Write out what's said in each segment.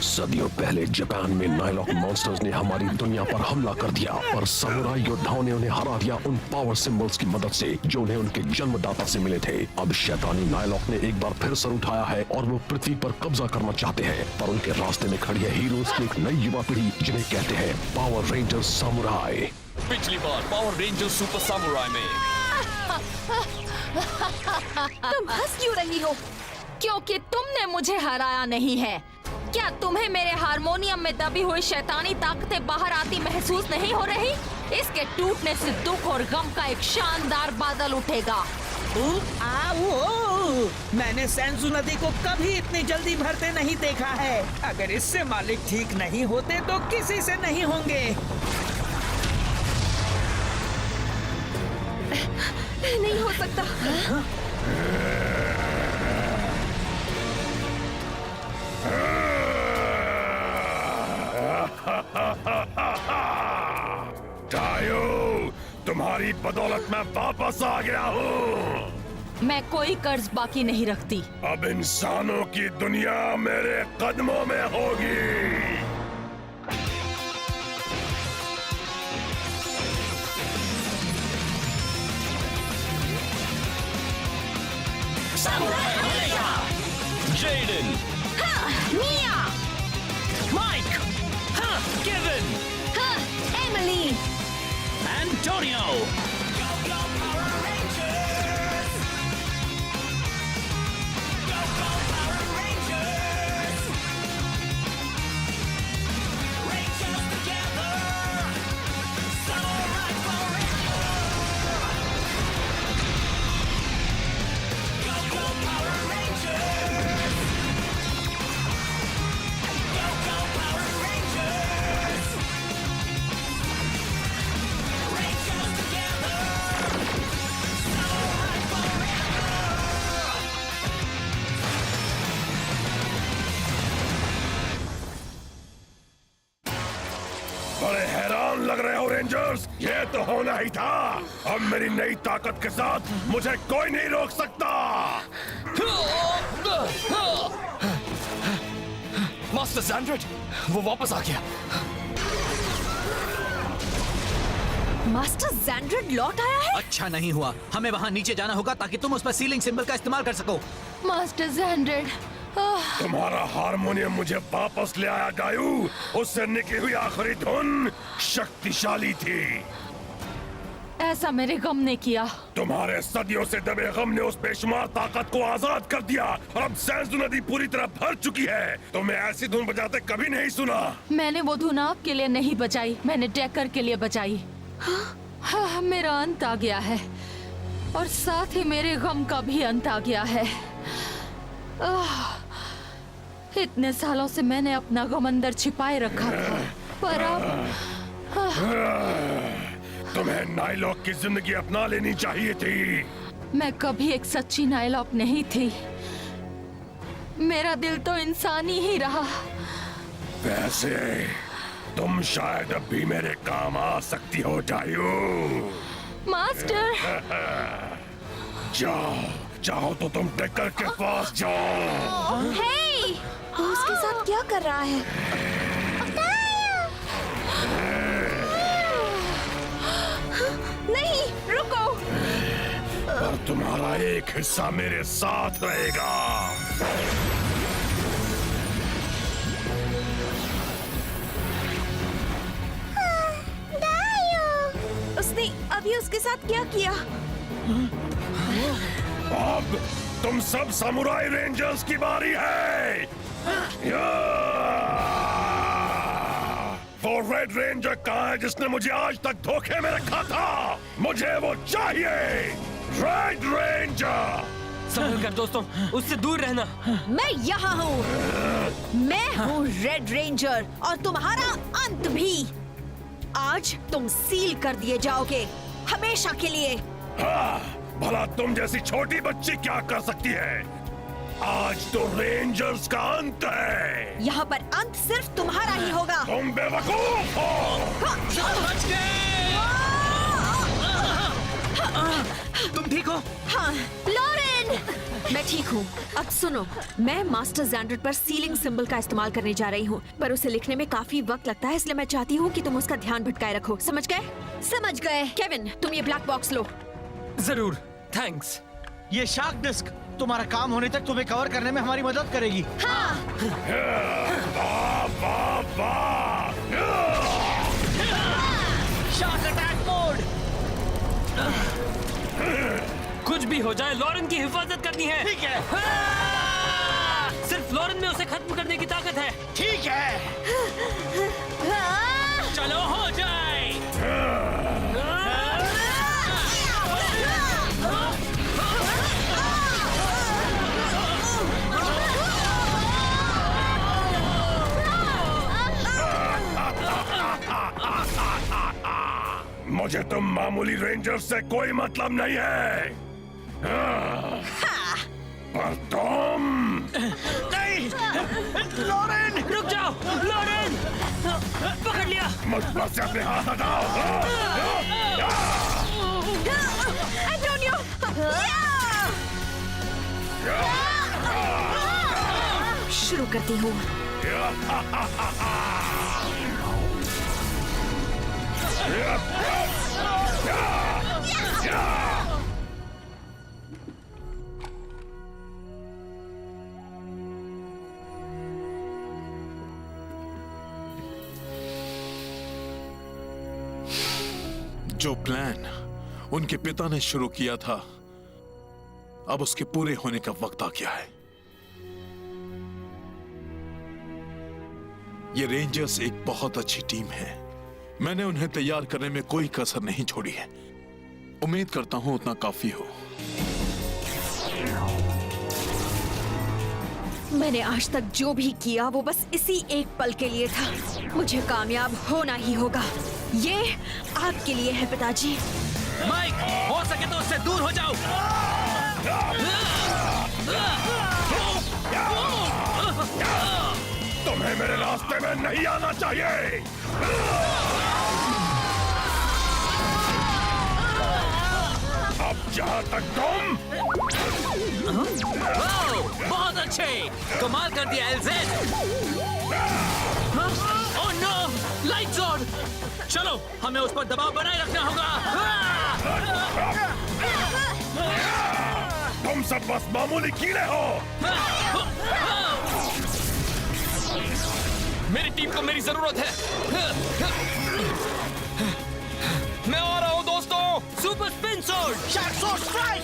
सदियों पहले जापान में नाइलॉक मॉन्स्टर्स ने हमारी दुनिया पर हमला कर दिया, पर समुराई योद्धाओं ने उन्हें हरा दिया उन पावर सिंबल्स की मदद से जो उन्हें उनके जन्मदाता से मिले थे। अब शैतानी नाइलॉक ने एक बार फिर सर उठाया है और वो पृथ्वी पर कब्जा करना चाहते हैं, पर उनके रास्ते में खड़ी है हीरोज की एक नई युवा पीढ़ी जिन्हें कहते हैं पावर रेंजर्स सामुराई। पिछली बार पावर रेंजर्स सुपर सामुराई में तुम हंस क्यों रही हो? क्योंकि तुमने मुझे हराया नहीं है। क्या तुम्हें मेरे हारमोनियम में दबी हुई शैतानी ताकतें बाहर आती महसूस नहीं हो रही? इसके टूटने से दुख और गम का एक शानदार बादल उठेगा। मैंने सेंसु नदी को कभी इतनी जल्दी भरते नहीं देखा है। अगर इससे मालिक ठीक नहीं होते तो किसी से नहीं होंगे। नहीं हो सकता। टायो, तुम्हारी बदौलत मैं वापस आ गया हूँ। मैं कोई कर्ज बाकी नहीं रखती। अब इंसानों की दुनिया मेरे कदमों में होगी। जेडन, मिया, माइक, केविन, एमिली, एंटोनियो। बड़े हैरान लग रहे हो रेंजर्स, ये तो होना ही था। अब मेरी नई ताकत के साथ मुझे कोई नहीं रोक सकता। मास्टर सैंड्रेड, वो वापस आ गया। मास्टर ज़ैंड्रेड लौट आया है? अच्छा नहीं हुआ, हमें वहाँ नीचे जाना होगा ताकि तुम उस पर सीलिंग सिंबल का इस्तेमाल कर सको। मास्टर ज़ैंड्रेड, तुम्हारा हारमोनियम मुझे वापस ले आया गायू। उससे निकली हुई आखिरी धुन शक्तिशाली थी। ऐसा मेरे गम ने किया। तुम्हारे सदियों से दबे गम ने उस बेशुमार ताकत को आजाद कर दिया और अब सेंसु नदी पूरी तरह भर चुकी है। तुम्हें ऐसी धुन बजाते कभी नहीं सुना। मैंने वो धुन आपके लिए नहीं बजाई, मैंने डेकर के लिए बजाई। हाँ, मेरा अंत आ गया है और साथ ही मेरे गम का भी अंत आ गया है। इतने सालों से मैंने अपना गम अंदर छिपाए रखा था, पर अब तुम्हें नाइलॉक की जिंदगी अपना लेनी चाहिए थी। मैं कभी एक सच्ची नाइलॉक नहीं थी। मेरा दिल तो इंसानी ही रहा। वैसे तुम शायद अब भी मेरे काम आ सकती हो टायो। मास्टर, जाओ, चाहो तो तुम डेकर के पास जाओ। हे! वो उसके साथ क्या कर रहा है? नहीं, रुको। पर तुम्हारा एक हिस्सा मेरे साथ रहेगा। उसने अभी उसके साथ क्या किया? अब तुम सब सामुराई रेंजर्स की बारी है। वो रेड रेंजर कहाँ है जिसने मुझे आज तक धोखे में रखा था? मुझे वो चाहिए, रेड रेंजर। संभल कर दोस्तों, उससे दूर रहना। मैं यहाँ हूँ। मैं हूँ रेड रेंजर और तुम्हारा अंत भी। आज तुम सील कर दिए जाओगे हमेशा के लिए। हाँ, भला तुम जैसी छोटी बच्ची क्या कर सकती है? आज तो रेंजर्स का अंत है। यहाँ पर अंत सिर्फ तुम्हारा ही होगा। तुम बेवकूफ हो। तुम ठीक हो? हाँ, लॉरेन! मैं ठीक हूँ। अब सुनो, मैं मास्टर जैंड्रेड पर सीलिंग सिंबल का इस्तेमाल करने जा रही हूँ, पर उसे लिखने में काफी वक्त लगता है, इसलिए मैं चाहती हूँ कि तुम उसका ध्यान भटकाए रखो। समझ गए? समझ गए। केविन, तुम ये ब्लैक बॉक्स लो। जरूर, थैंक्स। ये शार्क डिस्क तुम्हारा काम होने तक तुम्हें कवर करने में हमारी मदद करेगी। Shark attack mode. कुछ भी हो जाए, लॉरेन की हिफाजत करनी है। ठीक है, सिर्फ लॉरेन में उसे खत्म करने की ताकत है। ठीक है, चलो हो जाए। मुझे तुम मामूली रेंजर्स से कोई मतलब नहीं है, पर तुम नहीं, लॉरेन, रुक जाओ, लॉरेन! पकड़ लिया। मुझ पर से अपने हाथ हटाओ। एंटोनियो! शुरू करती हूँ। जो प्लान उनके पिता ने शुरू किया था, अब उसके पूरे होने का वक्त आ गया है। ये रेंजर्स एक बहुत अच्छी टीम है। मैंने उन्हें तैयार करने में कोई कसर नहीं छोड़ी है। उम्मीद करता हूं उतना काफी हो। मैंने आज तक जो भी किया वो बस इसी एक पल के लिए था। मुझे कामयाब होना ही होगा। ये आपके लिए है पिताजी। माइक, हो सके तो उससे दूर हो जाओ। तुम्हें मेरे रास्ते में नहीं आना चाहिए। अब जहाँ तक तुम, बहुत अच्छे, कमाल कर दिया LZ. Oh no, light zone. चलो, हमें उस पर दबाव बनाए रखना होगा। तुम सब बस मामूली कीड़े हो। मेरी टीम को मेरी जरूरत है। मैं आ रहा हूँ दोस्तों। Super spin sword, shark sword strike.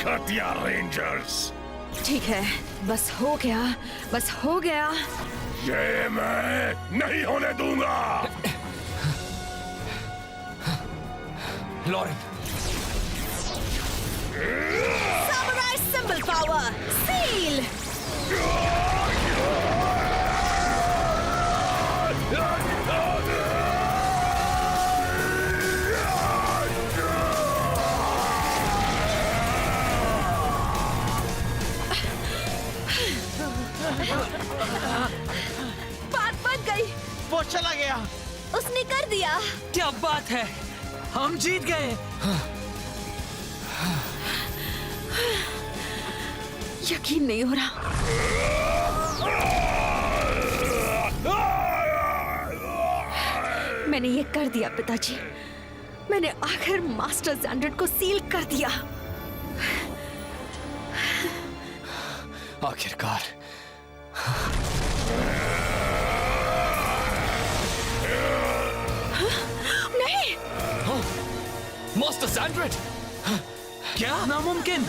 घटिया रेंजर्स, ठीक है, बस हो गया, बस हो गया। ये मैं नहीं होने दूंगा। Lauren, Samurai symbol power, seal. बात बन गई। वो चला गया। उसने कर दिया। क्या बात है। हम जीत गए। यकीन नहीं हो रहा। मैंने ये कर दिया पिताजी। मैंने आखिर मास्टर जैंड्रेड को सील कर दिया। आखिरकार। नहीं, मास्टर जैंड्रेड! क्या? नामुमकिन।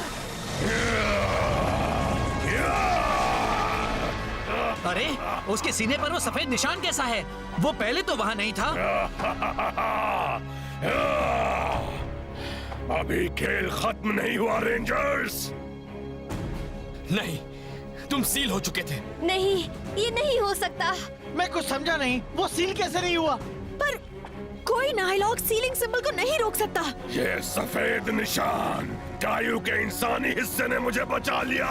अरे, उसके सीने पर वो सफेद निशान कैसा है? वो पहले तो वहां नहीं था। अभी खेल खत्म नहीं हुआ रेंजर्स। नहीं, तुम सील हो चुके थे। नहीं, ये नहीं हो सकता। मैं कुछ समझा नहीं, वो सील कैसे नहीं हुआ? पर कोई कोई नायलॉक सीलिंग सिंबल को नहीं रोक सकता। ये सफेद निशान डायू के इंसानी हिस्से ने मुझे बचा लिया।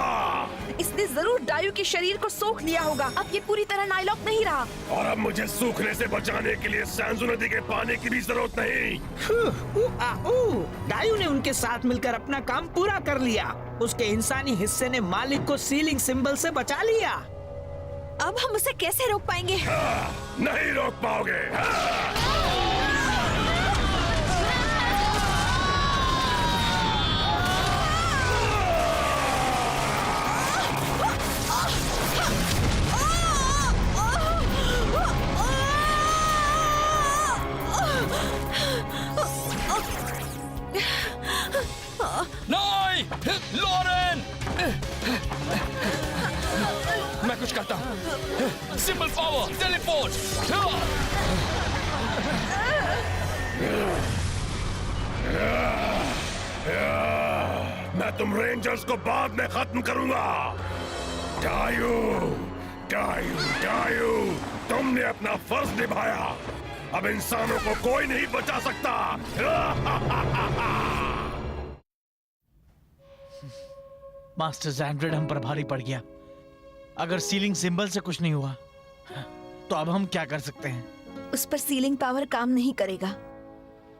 इसने जरूर डायू के शरीर को सोख लिया होगा। अब ये पूरी तरह नायलॉक नहीं रहा। और अब मुझे सूखने से बचाने के लिए सैंजू नदी के पानी की भी जरूरत नहीं। डायू ने उनके साथ मिलकर अपना काम पूरा कर लिया। उसके इंसानी हिस्से ने मालिक को सीलिंग सिंबल से बचा लिया। अब हम उसे कैसे रोक पाएंगे? नहीं रोक पाओगे। नहीं, लॉरेन! मैं कुछ करता हूँ। Symbol power, teleport! मैं तुम रेंजर्स को बाद में खत्म करूंगा। डायू, डायू, डायू, तुमने अपना फर्ज निभाया। अब इंसानों को कोई नहीं बचा सकता। मास्टर जैंड्रेड हम पर भारी पड़ गया। अगर सीलिंग सिंबल से कुछ नहीं हुआ तो अब हम क्या कर सकते हैं? उस पर सीलिंग पावर काम नहीं करेगा।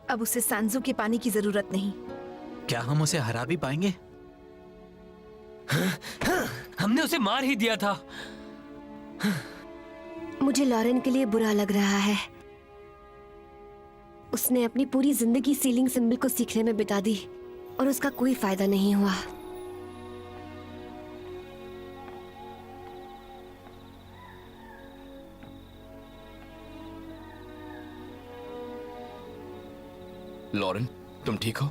अब उसे सैंजू के पानी की जरूरत नहीं। क्या हम उसे हरा भी पाएंगे? हमने उसे मार ही दिया था। मुझे लॉरेन के लिए बुरा लग रहा है। उसने अपनी पूरी जिंदगी सीलिंग सिंबल को सीखने में बिता दी और उसका कोई फायदा नहीं हुआ। लॉरेन, तुम ठीक हो?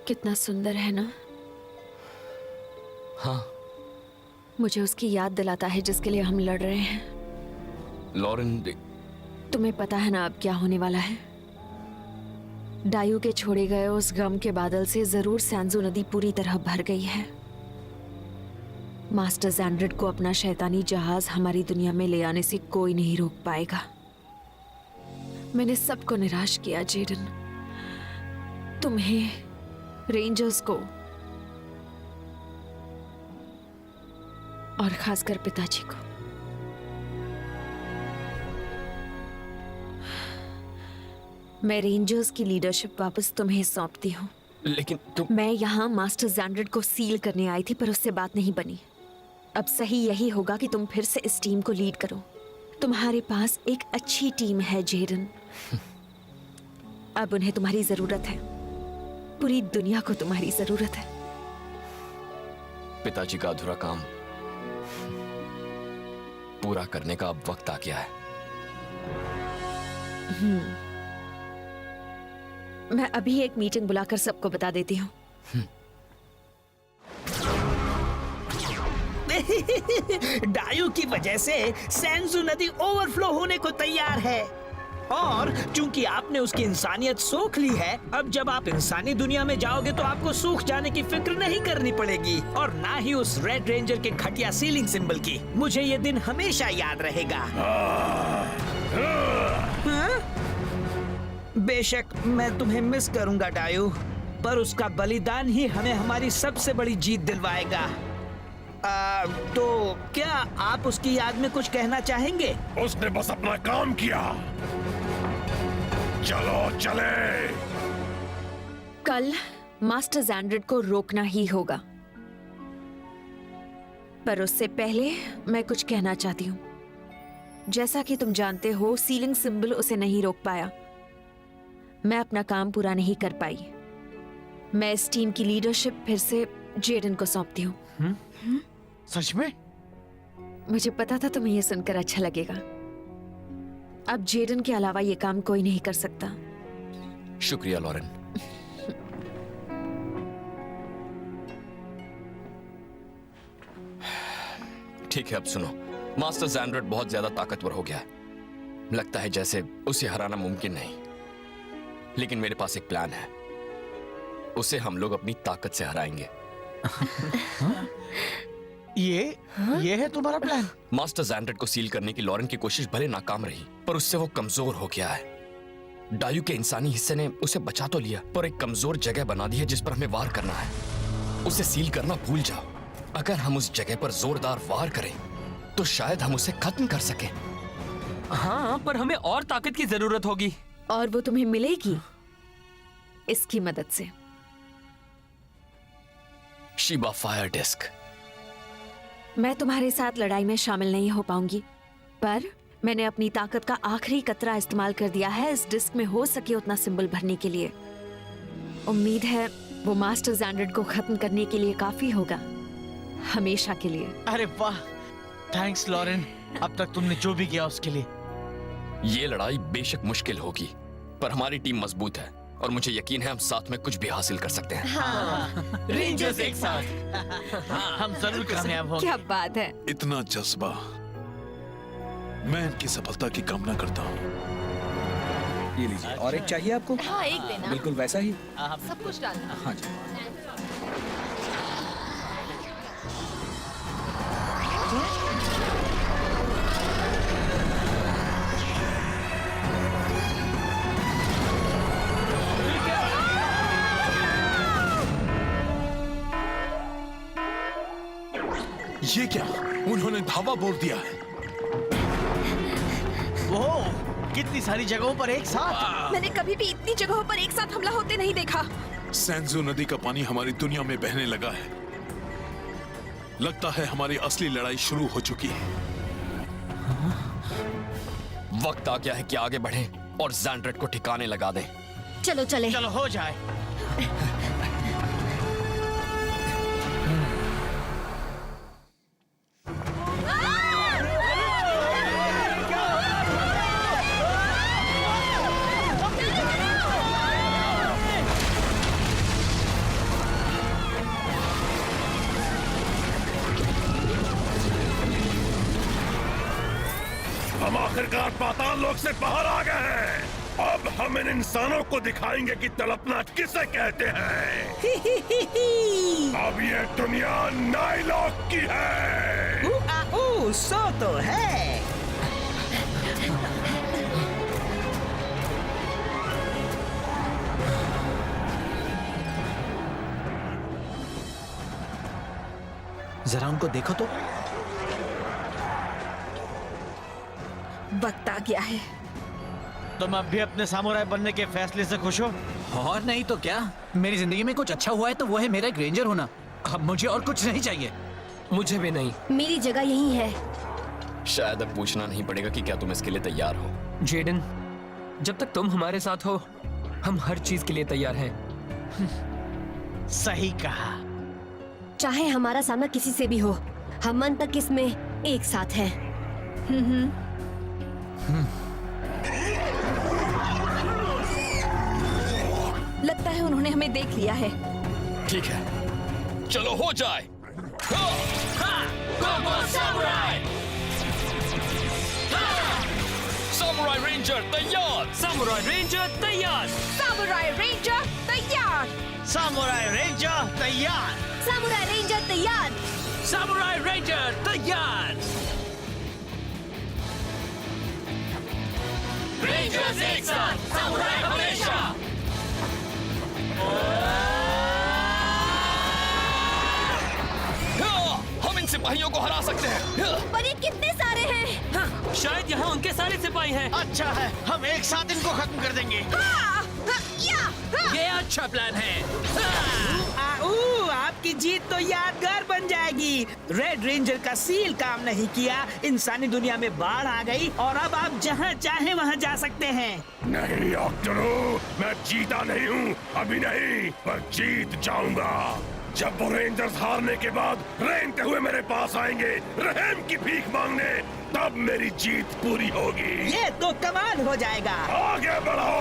कितना सुंदर है ना? हाँ। मुझे उसकी याद दिलाता है जिसके लिए हम लड़ रहे हैं। लॉरेन, तुम्हें पता है ना अब क्या होने वाला है? डायू के छोड़े गए उस गम के बादल से जरूर सैंजू नदी पूरी तरह भर गई है। मास्टर जैंड्रेड को अपना शैतानी जहाज हमारी दुनिया में ले आने से कोई नहीं रोक पाएगा। मैंने सबको निराश किया जेडन, तुम्हें, रेंजर्स को और खासकर पिताजी को। मैं रेंजर्स की लीडरशिप वापस तुम्हें सौंपती हूँ। लेकिन तुम... मैं यहाँ मास्टर जैंड्रेड को सील करने आई थी पर उससे बात नहीं बनी। अब सही यही होगा कि तुम फिर से इस टीम को लीड करो। तुम्हारे पास एक अच्छी टीम है जेडन। अब उन्हें तुम्हारी जरूरत है। पूरी दुनिया को तुम्हारी जरूरत है। पिताजी का अधूरा काम पूरा करने का अब वक्त आ गया है। मैं अभी एक मीटिंग बुलाकर सबको बता देती हूँ। डायू की वजह से सैंजू नदी ओवरफ्लो होने को तैयार है और चूंकि आपने उसकी इंसानियत सोख ली है, अब जब आप इंसानी दुनिया में जाओगे तो आपको सूख जाने की फिक्र नहीं करनी पड़ेगी और ना ही उस रेड रेंजर के घटिया सीलिंग सिंबल की। मुझे ये दिन हमेशा याद रहेगा। हाँ? बेशक मैं तुम्हें मिस करूंगा डायू, पर उसका बलिदान ही हमें हमारी सबसे बड़ी जीत दिलवाएगा। तो क्या आप उसकी याद में कुछ कहना चाहेंगे? उसने बस अपना काम किया। चलो चले। कल मास्टर जैंड्रेड को रोकना ही होगा, पर उससे पहले मैं कुछ कहना चाहती हूँ। जैसा कि तुम जानते हो, सीलिंग सिंबल उसे नहीं रोक पाया। मैं अपना काम पूरा नहीं कर पाई। मैं इस टीम की लीडरशिप फिर से जेडन को सौंपती हूँ। सच में? मुझे पता था तुम्हें यह सुनकर अच्छा लगेगा। अब जेडन के अलावा ये काम कोई नहीं कर सकता। शुक्रिया लॉरेन। ठीक है, अब सुनो। मास्टर जैंड्रेड बहुत ज्यादा ताकतवर हो गया है। लगता है जैसे उसे हराना मुमकिन नहीं, लेकिन मेरे पास एक प्लान है। उसे हम लोग अपनी ताकत से हराएंगे। ये है तुम्हारा प्लान? मास्टर जैंड्रेड को सील करने की लॉरेन की कोशिश भले नाकाम रही, पर उससे वो कमजोर हो गया है। डायू के इंसानी हिस्से ने उसे बचा तो लिया, पर एक कमजोर जगह बना दी है जिस पर हमें वार करना है। उसे सील करना भूल जाओ। अगर हम उस जगह पर जोरदार वार करें तो शायद हम उसे खत्म कर सकें। हाँ, पर हमें और ताकत की जरूरत होगी। और वो तुम्हें मिलेगी इसकी मदद से। Shiba fire disc. मैं तुम्हारे साथ लड़ाई में शामिल नहीं हो पाऊंगी, पर मैंने अपनी ताकत का आखिरी कतरा इस्तेमाल कर दिया है इस डिस्क में हो सके उतना सिंबल भरने के लिए। उम्मीद है वो मास्टर जैंड्रेड को खत्म करने के लिए काफी होगा, हमेशा के लिए। अरे वाह, थैंक्स लॉरेन, अब तक तुमने जो भी किया उसके लिए। ये लड़ाई बेशक मुश्किल होगी, पर हमारी टीम मजबूत है और मुझे यकीन है हम साथ में कुछ भी हासिल कर सकते हैं। रेंजर्स एक साथ। हम जरूर कामयाब होंगे। क्या बात है। इतना जज्बा, मैं इनकी सफलता की कामना करता हूँ। ये लीजिए, और एक चाहिए आपको? हाँ, एक देना। बिल्कुल वैसा ही। सब कुछ डालना। हाँ जी। ये क्या, उन्होंने धावा बोल दिया है। ओह, कितनी सारी जगहों पर एक साथ। मैंने कभी भी इतनी जगहों पर एक साथ हमला होते नहीं देखा। सैनजू नदी का पानी हमारी दुनिया में बहने लगा है। लगता है हमारी असली लड़ाई शुरू हो चुकी है। वक्त आ गया है कि आगे बढ़ें और जैंड्रेड को ठिकाने लगा दें। चलो चले। चलो हो जाए। हम आखिरकार पाताल लोक से बाहर आ गए हैं। अब हम इन इंसानों को दिखाएंगे कि तड़पना किसे कहते हैं। अब ये दुनिया नाइलॉक की है। सो तो है। जरा उनको देखो तो। वक्त आ गया है। तुम अब भी अपने सामुराई बनने के फैसले से खुश हो? और नहीं तो क्या, मेरी जिंदगी में कुछ अच्छा हुआ है तो वो है मेरा एक रेंजर होना। अब मुझे और कुछ नहीं चाहिए। मुझे भी नहीं। मेरी जगह यही है। शायद अब पूछना नहीं पड़ेगा कि क्या तुम इसके लिए तैयार हो। जेडन, जब तक तुम हमारे साथ हो हम हर चीज के लिए तैयार हैं। सही कहा। चाहे हमारा सामना किसी से भी हो, हम अंत तक इसमें एक साथ हैं। लगता है उन्होंने हमें देख लिया है। ठीक है, चलो हो जाए। सामुराई रेंजर तैयार। सामुराई रेंजर तैयार। सामुराई रेंजर तैयार। सामुराई रेंजर तैयार। सामुराई रेंजर तैयार। सामुराई रेंजर तैयार। रेंजर्स एक साथ, सामुराई हमेशा। हम इन सिपाहियों को हरा सकते हैं। पर ये कितने सारे हैं? शायद यहाँ उनके सारे सिपाही हैं। अच्छा है, हम एक साथ इनको खत्म कर देंगे। ये अच्छा प्लान है। आपकी जीत तो यादगार बन जाएगी। रेड रेंजर का सील काम नहीं किया, इंसानी दुनिया में बाढ़ आ गई और अब आप जहाँ चाहे वहाँ जा सकते हैं। नहीं ऑक्टरो, मैं जीता नहीं हूँ, अभी नहीं, पर जीत जाऊंगा। जब वो रेंजर्स हारने के बाद रेंगते हुए मेरे पास आएंगे रहम की भीख मांगने, तब मेरी जीत पूरी होगी। ये तो कमाल हो जाएगा। आगे बढ़ो।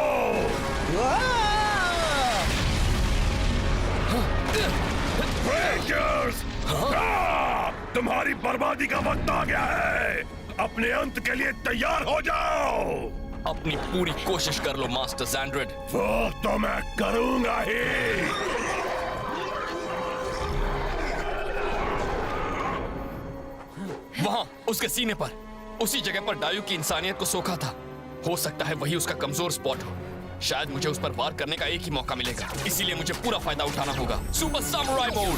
रेंजर्स, तुम्हारी बर्बादी का वक्त आ गया है। अपने अंत के लिए तैयार हो जाओ। अपनी पूरी कोशिश कर लो मास्टर जैंड्रेड। वो तो मैं करूंगा ही। वहां उसके सीने पर, उसी जगह पर डायू की इंसानियत को सोखा था। हो सकता है वही उसका कमजोर स्पॉट हो। शायद मुझे उस पर वार करने का एक ही मौका मिलेगा, इसीलिए मुझे पूरा फायदा उठाना होगा। Super samurai mode.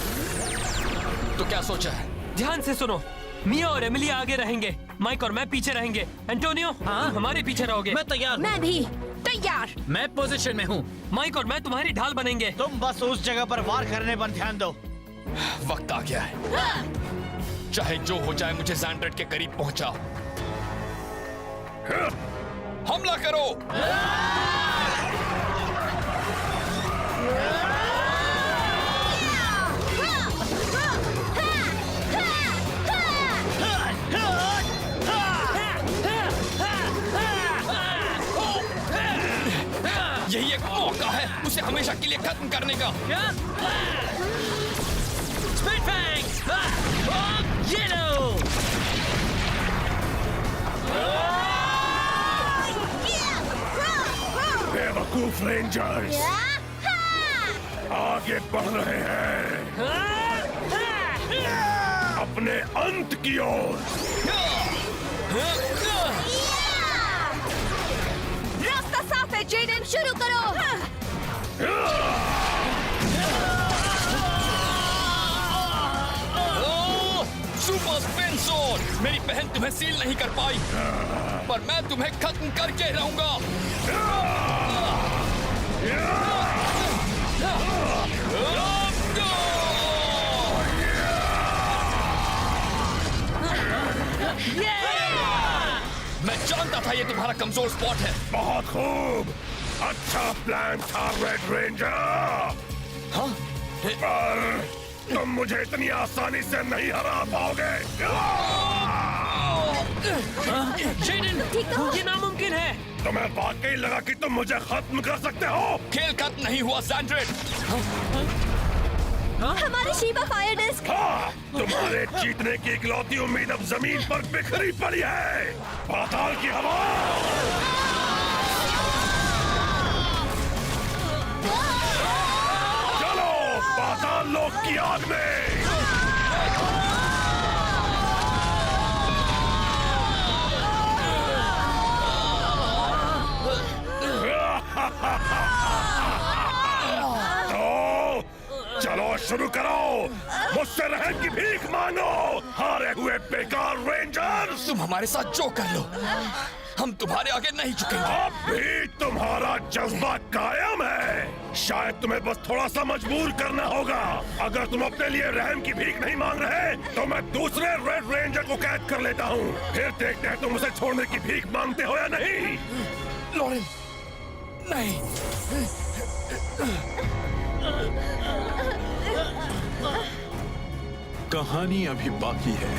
तो क्या सोचा है? ध्यान से सुनो, मिया और एमिली आगे रहेंगे, माइक और मैं पीछे रहेंगे। एंटोनियो, हाँ हमारे पीछे रहोगे। मैं तैयार हूँ। मैं भी तैयार। मैं पोजीशन में हूँ। माइक और मैं तुम्हारी ढाल बनेंगे। तुम बस उस जगह पर वार करने पर ध्यान दो। वक्त आ गया है। चाहे जो हो जाए, मुझे ज़ैंड्रेड के करीब पहुंचाओ। हमला करो। यही एक मौका है उसे हमेशा के लिए खत्म करने का। ये लो। बेवकूफ रेंजर्स आगे बढ़ रहे हैं अपने अंत की ओर। रास्ता साफ है जेडन, शुरू करो। सुपर स्पिन सोड। मेरी बहन तुम्हें सील नहीं कर पाई, पर मैं तुम्हें खत्म करके रहूंगा। मैं जानता था ये तुम्हारा कमजोर स्पॉट है। बहुत खूब, अच्छा प्लान था रेड रेंजर। हाँ? पर तुम मुझे इतनी आसानी से नहीं हरा पाओगे। ये नामुमकिन है। तुम्हें वाकई लगा कि तुम मुझे खत्म कर सकते हो? खेल खत्म नहीं हुआ ज़ैंड्रेड। हमारे शीबा फायर डिस्क। हाँ, तुम्हारे जीतने की इकलौती उम्मीद अब जमीन पर बिखरी पड़ी है। पाताल की हवा। चलो पाताल लोक की आग में। तो चलो शुरू करो, मुझसे रहम की भीख मांगो, हारे हुए बेकार रेंजर्स। तुम हमारे साथ जो कर लो, हम तुम्हारे आगे नहीं झुकेंगे। अब भी तुम्हारा जज्बा कायम है। शायद तुम्हें बस थोड़ा सा मजबूर करना होगा। अगर तुम अपने लिए रहम की भीख नहीं मांग रहे, तो मैं दूसरे रेड रेंजर को कैद कर लेता हूँ। फिर देखते हैं तुम उसे छोड़ने की भीख मांगते हो या नहीं। लॉरेन, नहीं। कहानी अभी बाकी है।